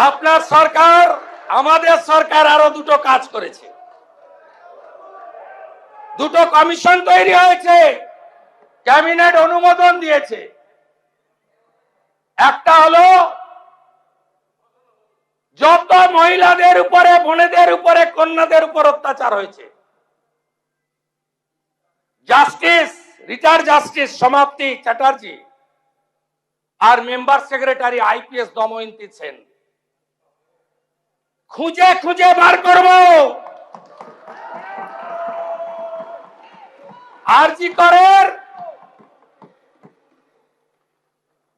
আপনার সরকার আমাদের সরকার আরো দুটো কাজ করেছে। দুটো কমিশন তৈরি হয়েছে, ক্যাবিনেট অনুমোদন দিয়েছে। একটা হলো যত মহিলাদের উপরে, বোনেদের উপরে, কন্যাদের উপর অত্যাচার হয়েছে, justice retired justice Samapti Chatterjee আর member secretary IPS Damayanti Sen, খুঁজে খুঁজে বার করব। আরজি করের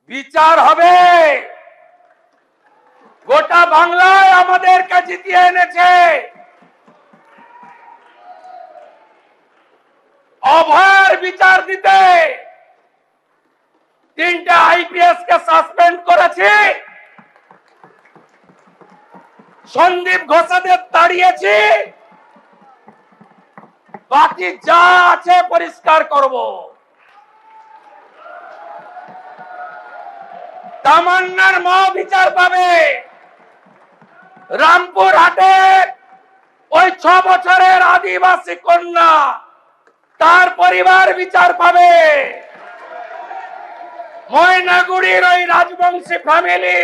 বিচার হবে। গোটা বাংলায় আমাদেরকে জিতিয়ে এনেছে। অভয়ের বিচার দিতে তিনটা আইপিএস কে সাসপেন্ড করেছি, সন্দীপ ঘোষাদের তাড়িয়েছি, বাকি যা আছে পরিষ্কার করব। তামান্নার মা বিচার পাবে। রামপুর হাটে ওই 6 বছরের আদিবাসী কন্যা, তার পরিবার বিচার পাবে। ময়নাগুড়ির ওই রাজবংশী ফ্যামিলি,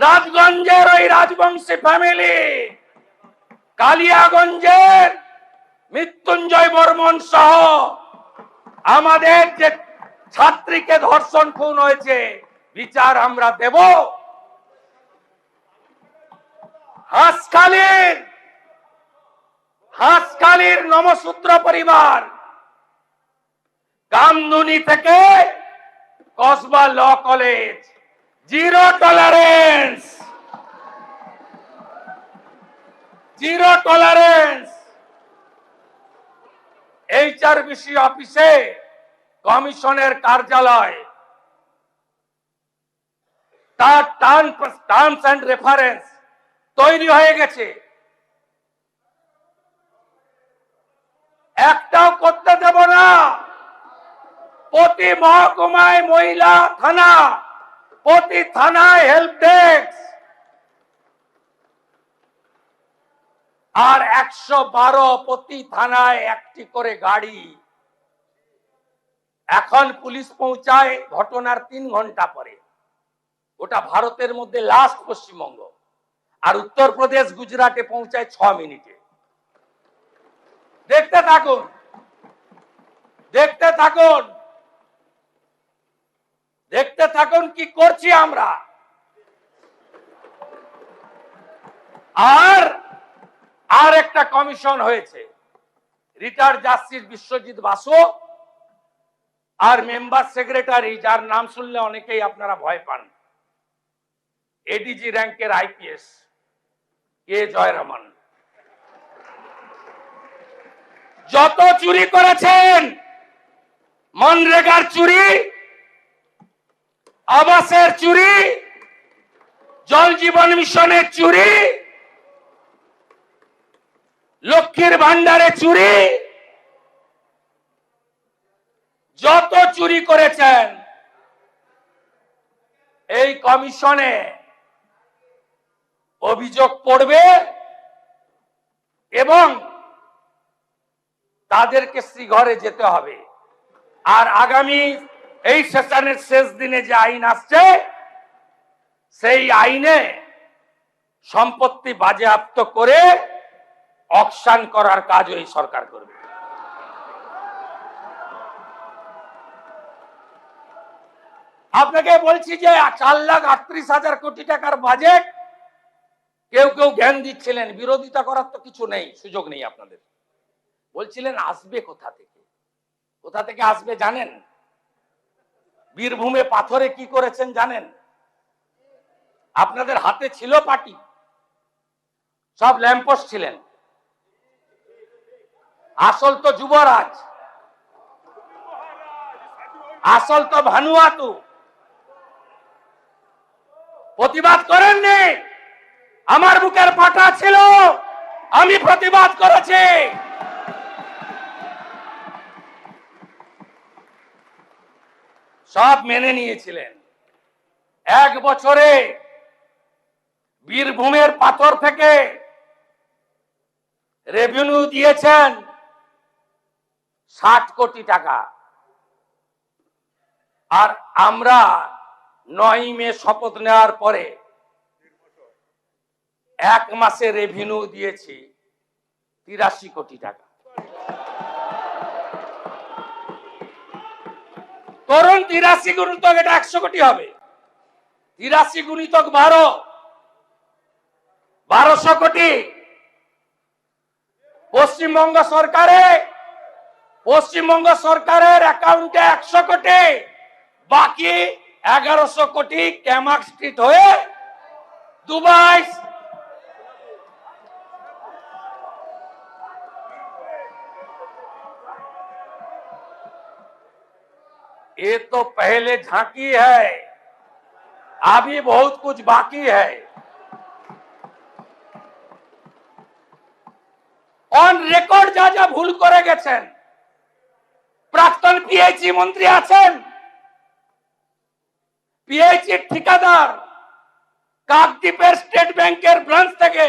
রাজগঞ্জের ওই রাজবংশী ফ্যামিলি, কালিয়াগঞ্জের মৃত্যুঞ্জয় বর্মন সহ আমাদের যে ছাত্রীকে ধর্ষণ খুন হয়েছে, বিচার আমরা দেব। হাঁসখালির নমসূত্র পরিবার, কামদুনি থেকে Kasba law college, zero tolerance, zero tolerance. HRBC অফিসে কমিশনের কার্যালয়, তার টার্মস এন্ড রেফারেন্স তৈরি হয়ে গেছে। একটাও করতে দেব না। প্রতি মহকুমায় মহিলা থানা, প্রতি থানায় হেল্প ডেস্ক, আর 112 প্রতি থানায় একটি করে গাড়ি। এখন পুলিশ পৌঁছায় ঘটনার 3 ঘন্টা পরে। ওটা ভারতের মধ্যে লাস্ট পশ্চিমবঙ্গ, আর উত্তরপ্রদেশ গুজরাটে পৌঁছায় 6 মিনিটে। দেখতে থাকুন, দেখতে থাকুন, দেখতে থাকুন কি করছি আমরা। আর একটা কমিশন হয়েছে, রিটায়ার্ড জাস্টিস বিশ্বজিৎ বাসু আর মেম্বার সেক্রেটারি, যার নাম শুনলে অনেকেই আপনারা ভয় পান, এডিজি র্যাঙ্কের আইপিএস কে জয়রমন। যত চুরি করেছেন, মনরেগার চুরি, আবাসের চুরি, জল জীবন মিশনের চুরি, লক্ষ্মীর ভান্ডারে চুরি, যত চুরি করেছেন এই কমিশনে অভিযোগ পড়বে এবং তাদেরকে শ্রীঘরে যেতে হবে। আর আগামী এই সেশনের শেষ দিনে যে আইন আসছে, সেই আইনে সম্পত্তি বাজেয়াপ্ত করে অকশন করার কাজ এই সরকার করবে। আপনাকে বলছি যে 4,38,000 কোটি টাকার বাজেট, কেউ কেউ জ্ঞান দিচ্ছিলেন, বিরোধিতা করার তো কিছু নেই, সুযোগ নেই আপনাদের। বলছিলেন আসবে কোথা থেকে, কোথা থেকে আসবে জানেন? বীরভূমে পাথরে কি করেছেন জানেন? আপনাদের হাতে ছিল পার্টি, সব ল্যাম্পোস্ট ছিলেন। আসল তো যুবরাজ, আসল তো ভানুয়াতু। প্রতিবাদ করেননি? আমার বুকের পাটা ছিল, আমি প্রতিবাদ করেছি। সব মেনে নিয়েছিলেন। 1 বছরে বীরভূমের পাথর থেকে রেভিনিউ দিয়েছেন 60 কোটি টাকা। আর আমরা 9 মে শপথ নেওয়ার পরে 1 মাসে রেভিনিউ দিয়েছি 83 কোটি টাকা। তরুণ 83 গুণিতক এটা 100 কোটি হবে। 83 গুণিতক 1200 কোটি। পশ্চিমবঙ্গ সরকারের অ্যাকাউন্টে 100 কোটি, বাকি 1100 কোটি ক্যামাক স্ট্রিট হয়ে দুবাই। ये तो पहले झांकी है, अभी बहुत कुछ बाकी है। অন রেকর্ড যা যা ভুল করে গেছেন, প্রাক্তন পিএইচই মন্ত্রী আছেন, পিএইচই ঠিকাদার কাকদ্বীপের স্টেট ব্যাংকের ব্রাঞ্চ থেকে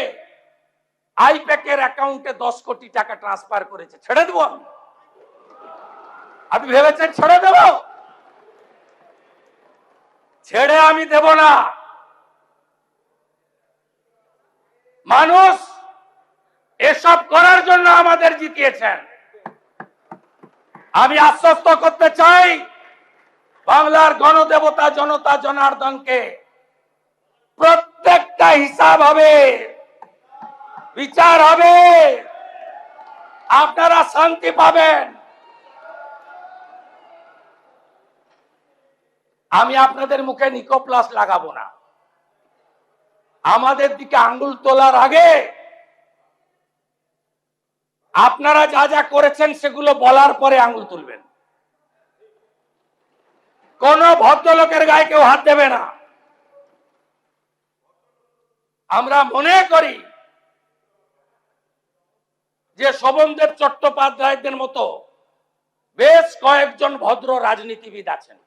আইপ্যাকের অ্যাকাউন্টে 10 কোটি টাকা ট্রান্সফার করেছে। ছেড়ে দেব? আপনি ভেবেছেন ছেড়ে দেব? ছেড়ে আমি দেব না। মানুষ এসব করার জন্য আমাদের জিতিয়েছেন। আমি আশ্বস্ত করতে চাই বাংলার গণদেবতা জনতা জনার্দনকে, প্রত্যেকটা হিসাব হবে, বিচার হবে, আপনারা শান্তি পাবেন। আমি আপনাদের মুখে নিকোপ্লাস লাগাবো না। আমাদের দিকে আঙ্গুল তোলার আগে আপনারা যা যা করেছেন সেগুলো বলার পরে আঙ্গুল তুলবেন। কোন ভদ্রলোকের গায়ে কেউ হাত দেবে না। আমরা মনে করি যে শোভনদেব চট্টোপাধ্যায়দের মতো বেশ কয়েকজন ভদ্র রাজনীতিবিদ আছেন,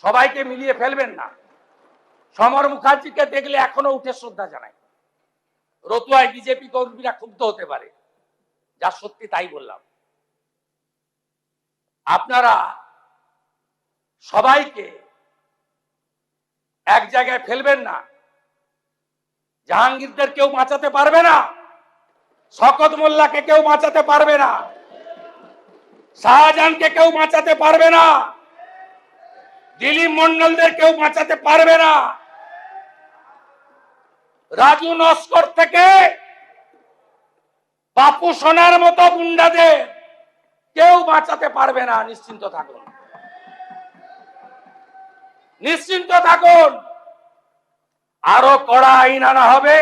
সবাইকে মিলিয়ে ফেলবেন না। সমর মুখার্জিকে দেখলে এখনো উঠে শ্রদ্ধা জানাই। রতুয়ায় বিজেপি কর্মীরা ক্ষুব্ধ হতে পারে, যা সত্যি তাই বললাম। আপনারা সবাইকে এক জায়গায় ফেলবেন না। জাহাঙ্গীরদের কেউ বাঁচাতে পারবে না, শকত মোল্লাকে কেউ বাঁচাতে পারবে না, শাহজাহানকে কেউ বাঁচাতে পারবে না, দিলীপ মন্ডলদের কেউ বাঁচাতে পারবে না, রাজু নস্কর থেকে বাপু সোনার মতো গুন্ডাদের কেউ বাঁচাতে পারবে না। নিশ্চিন্ত থাকুন, নিশ্চিন্ত থাকুন। আরো কড়া আইন আনা হবে।